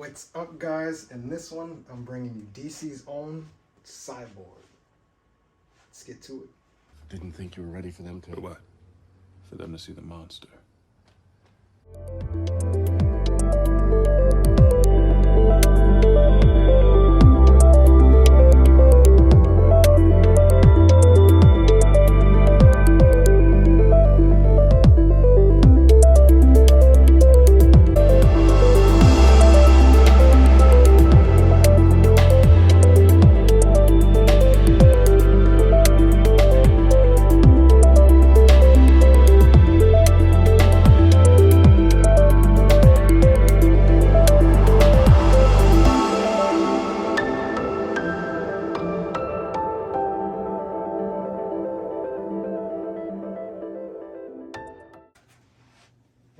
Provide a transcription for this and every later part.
What's up, guys? In this one, I'm bringing you DC's own Cyborg. Let's get to it. Didn't think you were ready for them to... For what? For them to see the monster.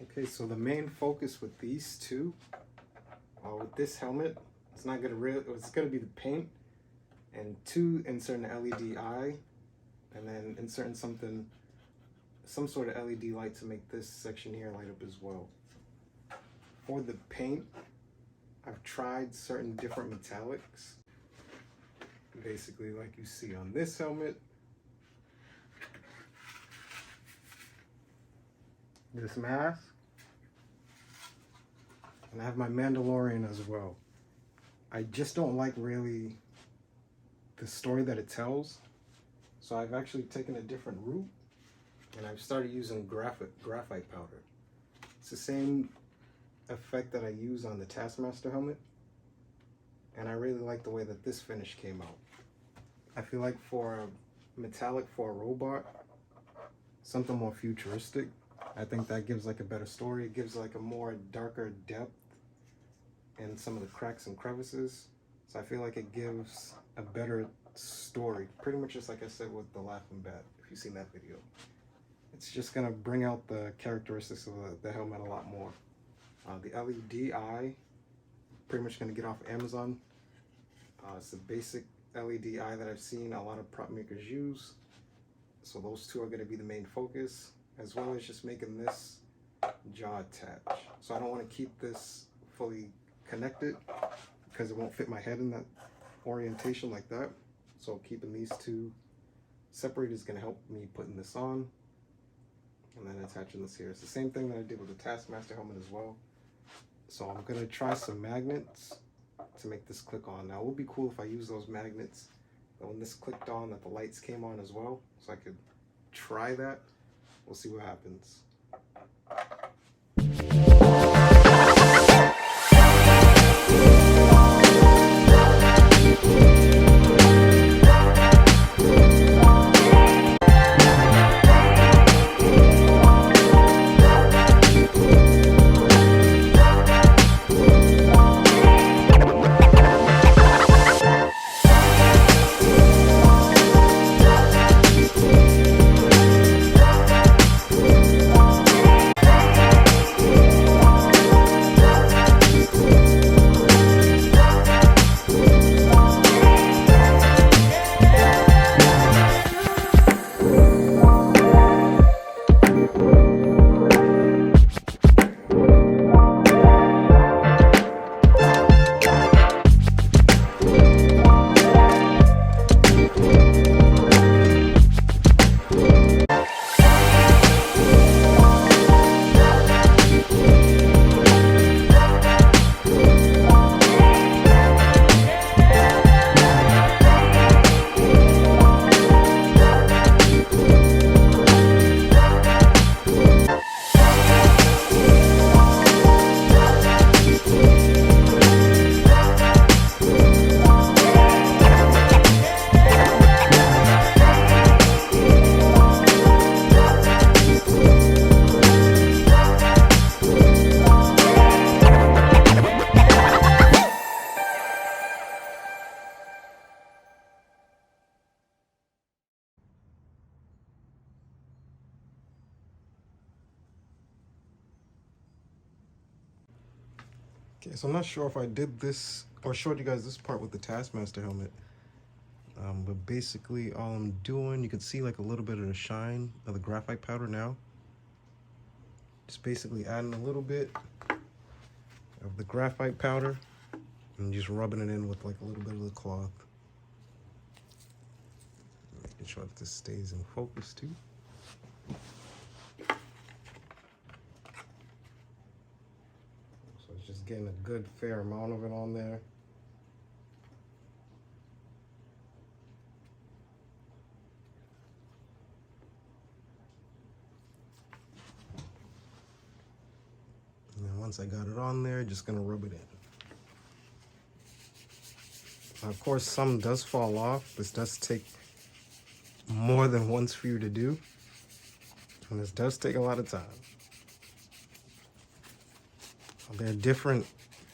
Okay, so the main focus with these two, with this helmet, it's gonna be the paint, and two, inserting an LED eye, and then inserting some sort of LED light to make this section here light up as well. For the paint, I've tried certain different metallics, basically like you see on this helmet, this mask, and I have my Mandalorian as well. I just don't like really the story that it tells, so I've actually taken a different route, and I've started using graphite powder. It's the same effect that I use on the Taskmaster helmet, and I really like the way that this finish came out. I feel like for a metallic for a robot, something more futuristic, I think that gives like a better story. It gives like a more darker depth in some of the cracks and crevices. So I feel like it gives a better story. Pretty much just like I said with the Laughing Bat, if you've seen that video. It's just gonna bring out the characteristics of the helmet a lot more. The LED eye, pretty much gonna get off Amazon. It's the basic LED eye that I've seen a lot of prop makers use. So those two are gonna be the main focus, as well as just making this jaw attach. So I don't want to keep this fully connected because it won't fit my head in that orientation like that. So keeping these two separate is going to help me putting this on and then attaching this here. It's the same thing that I did with the Taskmaster helmet as well. So I'm going to try some magnets to make this click on. Now it would be cool if I use those magnets that when this clicked on that the lights came on as well, so I could try that. We'll see what happens. Okay, so I'm not sure if I did this or showed you guys this part with the Taskmaster helmet. But basically all I'm doing, you can see like a little bit of the shine of the graphite powder now. Just basically adding a little bit of the graphite powder And just rubbing it in with like a little bit of the cloth. Making sure that this stays in focus too. So it's just getting a good fair amount of it on there. And then once I got it on there, just gonna rub it in. Now, of course, some does fall off. This does take more than once for you to do. And this does take a lot of time. There are different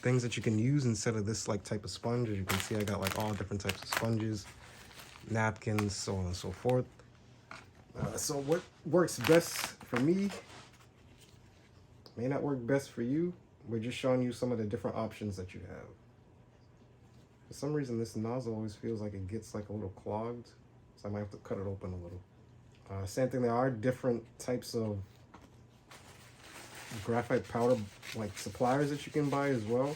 things that you can use instead of this like type of sponge. As you can see, I got like all different types of sponges, napkins, so on and so forth. So what works best for me may not work best for you. We're just showing you some of the different options that you have. For some reason, this nozzle always feels like it gets like a little clogged, so I might have to cut it open a little. Same thing, there are different types of graphite powder like suppliers that you can buy as well.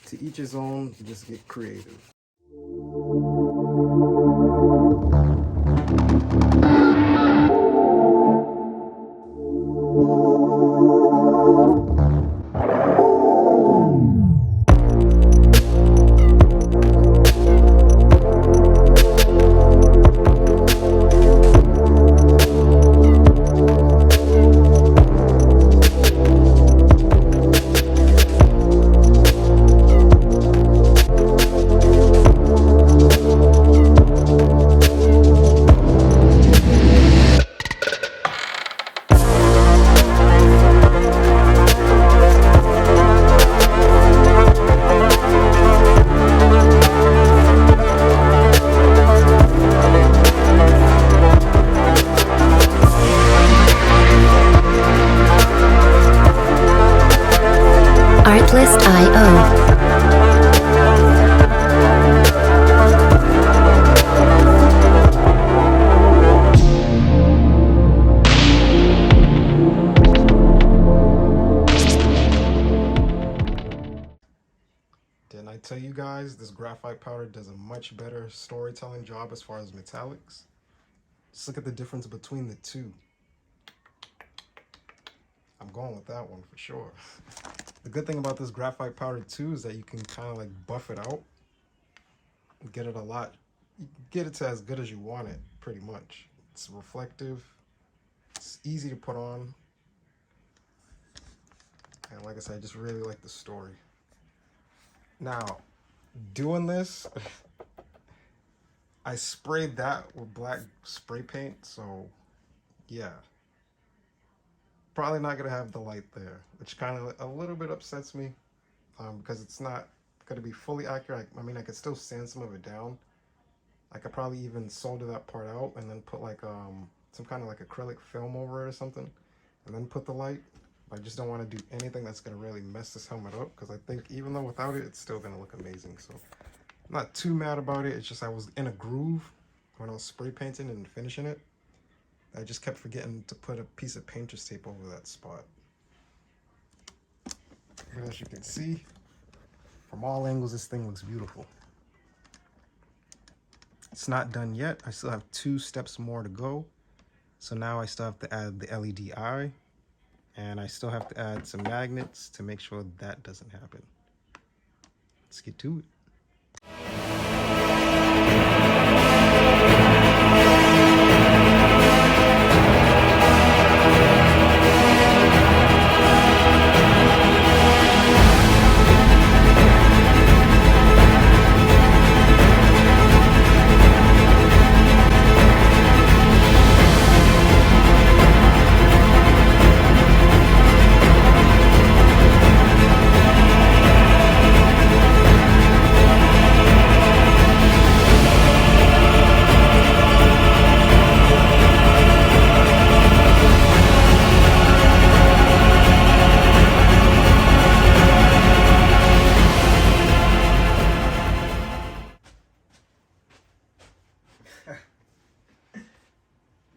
To each his own, just get creative. Didn't I tell you guys this graphite powder does a much better storytelling job as far as metallics? Just look at the difference between the two. I'm going with that one for sure. The good thing about this graphite powder too is that you can kind of like buff it out and get it a lot. You can get it to as good as you want it, pretty much. It's reflective. It's easy to put on. And like I said, I just really like the story. Now, doing this, I sprayed that with black spray paint, so yeah. Probably not gonna have the light there, which kind of a little bit upsets me, because it's not gonna be fully accurate. I mean, I could still sand some of it down. I could probably even solder that part out and then put like some kind of like acrylic film over it or something, and then put the light. I just don't want to do anything that's going to really mess this helmet up, because I think even though without it, it's still going to look amazing. So I'm not too mad about it. It's just I was in a groove when I was spray painting and finishing it. I just kept forgetting to put a piece of painter's tape over that spot. But as you can see, from all angles, this thing looks beautiful. It's not done yet. I still have 2 steps more to go. So now I still have to add the LED eye. And I still have to add some magnets to make sure that doesn't happen. Let's get to it.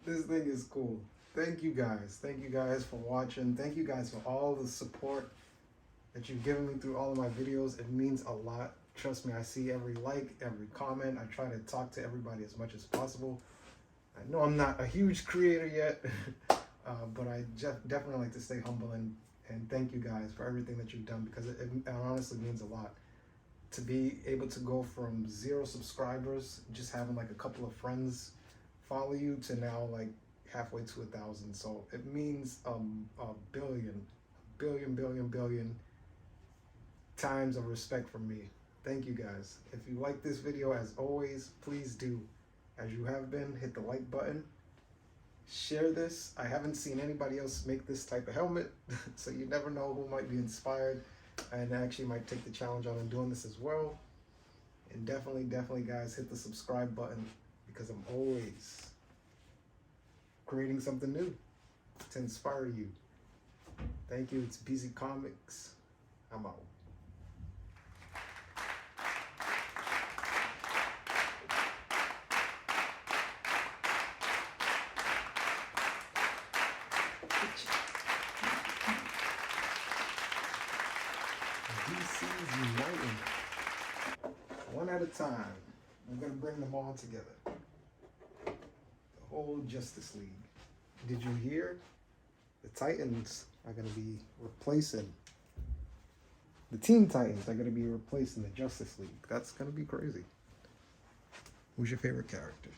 This thing is cool. Thank you guys. Thank you guys for watching. Thank you guys for all the support that you've given me through all of my videos. It means a lot. Trust me, I see every like, every comment. I try to talk to everybody as much as possible. I know I'm not a huge creator yet, but I definitely like to stay humble and thank you guys for everything that you've done, because it honestly means a lot. To be able to go from 0 subscribers, just having like a couple of friends follow you, to now like halfway to 1,000. So it means a billion times of respect from me. Thank you guys. If you like this video, as always, please do, as you have been, hit the like button. Share this. I haven't seen anybody else make this type of helmet, so you never know who might be inspired and actually might take the challenge on and doing this as well. And definitely guys, hit the subscribe button, because I'm always creating something new to inspire you. Thank you. It's BZ Comics. I'm out. DC's uniting. One at a time. I'm gonna bring them all together. The whole Justice League. Did you hear? The Titans are gonna be replacing. The Teen Titans are gonna be replacing the Justice League. That's gonna be crazy. Who's your favorite character?